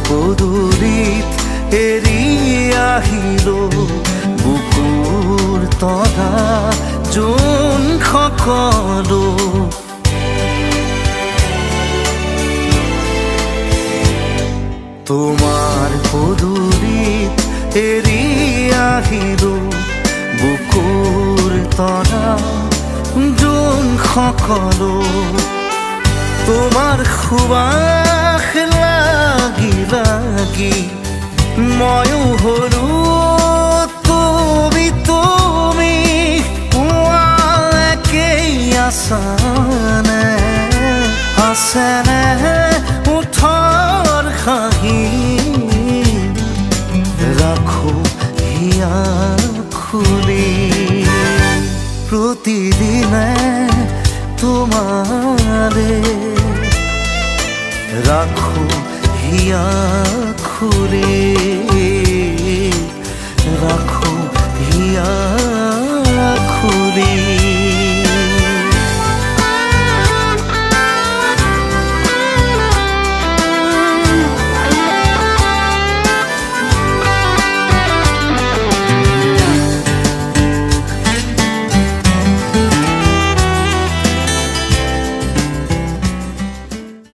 পদূলিত এৰি আহিলো বুকুৰ তৰা যোন সকলো তোমাৰ পদূলিত এৰি আহিলো বুকুৰ তৰা যোন সকলো তোমাৰ সুবাস লাগি লাগি ময়ো হলো তুমি তুমি একেই আছানে আছেনে উঠৰ হাঁহি ৰাখো হিয়া খুলি প্ৰতিদিনে তোমাৰে ৰাখো হিয়া খুলে ৰাখো হিয়া খুলে।